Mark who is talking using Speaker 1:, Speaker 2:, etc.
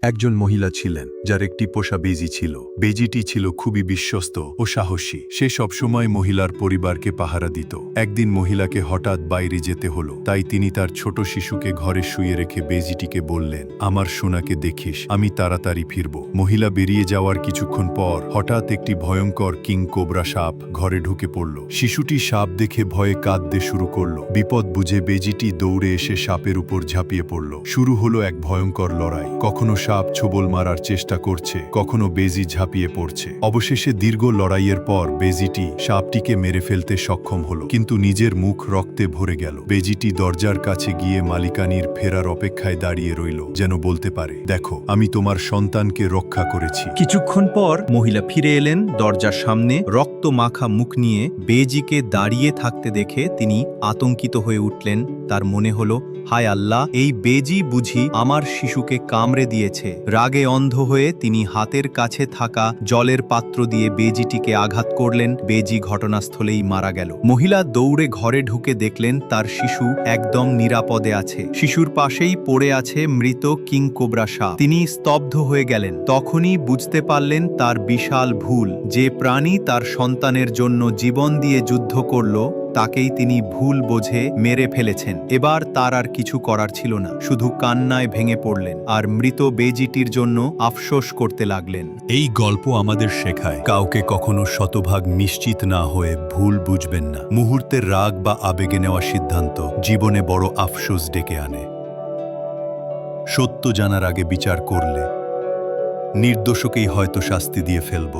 Speaker 1: একজন মহিলা ছিলেন যার একটি পোষা বেজি ছিল। বেজিটি ছিল খুবই বিশ্বস্ত ও সাহসী। সে সবসময় মহিলার পরিবারকে পাহারা দিত। একদিন মহিলাকে হঠাৎ বাইরে যেতে হলো, তাই তিনি তার ছোট শিশুকে ঘরে শুয়ে রেখে বেজিটিকে বললেন, আমার সোনাকে দেখিস, আমি তাড়াতাড়ি ফিরব। মহিলা বেরিয়ে যাওয়ার কিছুক্ষণ পর হঠাৎ একটি ভয়ঙ্কর কিং কোবরা সাপ ঘরে ঢুকে পড়ল। শিশুটি সাপ দেখে ভয়ে কাঁদতে শুরু করল। বিপদ বুঝে বেজিটি দৌড়ে এসে সাপের উপর ঝাঁপিয়ে পড়ল। শুরু হলো এক ভয়ঙ্কর লড়াই। কখনো সাপ ছোবল মারার চেষ্টা করছে, কখনো বেজি ঝাঁপিয়ে পড়ছে। অবশেষে দীর্ঘ লড়াইয়ের পর বেজিটি সাপটিকে মেরে ফেলতে সক্ষম হলো, কিন্তু নিজের মুখ রক্তে ভরে গেল। বেজিটি দরজার কাছে গিয়ে মালিকানির ফেরার অপেক্ষায় দাঁড়িয়ে রইল, যেন বলতে পারে, দেখো, আমি তোমার সন্তানকে রক্ষা করেছি।
Speaker 2: কিছুক্ষণ পর মহিলা ফিরে এলেন। দরজার সামনে রক্ত মাখা মুখ নিয়ে বেজিকে দাঁড়িয়ে থাকতে দেখে তিনি আতঙ্কিত হয়ে উঠলেন। তার মনে হলো, হায় আল্লাহ, এই বেজি বুঝি আমার শিশুকে কামড়ে দিয়েছে। রাগে অন্ধ হয়ে তিনি হাতের কাছে থাকা জলের পাত্র দিয়ে বেজিটিকে আঘাত করলেন। বেজি ঘটনাস্থলেই মারা গেল। মহিলা দৌড়ে ঘরে ঢুকে দেখলেন তার শিশু একদম নিরাপদে আছে। শিশুর পাশেই পড়ে আছে মৃত কিং কোবরা সাপ। তিনি স্তব্ধ হয়ে গেলেন। তখনই বুঝতে পারলেন তার বিশাল ভুল। যে প্রাণী তার সন্তানের জন্য জীবন দিয়ে যুদ্ধ করল, তাকেই তিনি ভুল বোঝে মেরে ফেলেছেন। এবার তার আর কিছু করার ছিল না, শুধু কান্নায় ভেঙে পড়লেন আর মৃত বেজিটির জন্য আফসোস করতে লাগলেন।
Speaker 1: এই গল্প আমাদের শেখায়, কাউকে কখনো শতভাগ নিশ্চিত না হয়ে ভুল বুঝবেন না। মুহূর্তের রাগ বা আবেগে নেওয়া সিদ্ধান্ত জীবনে বড় আফসোস ডেকে আনে। সত্য জানার আগে বিচার করলে নির্দোষকেই হয়তো শাস্তি দিয়ে ফেলব।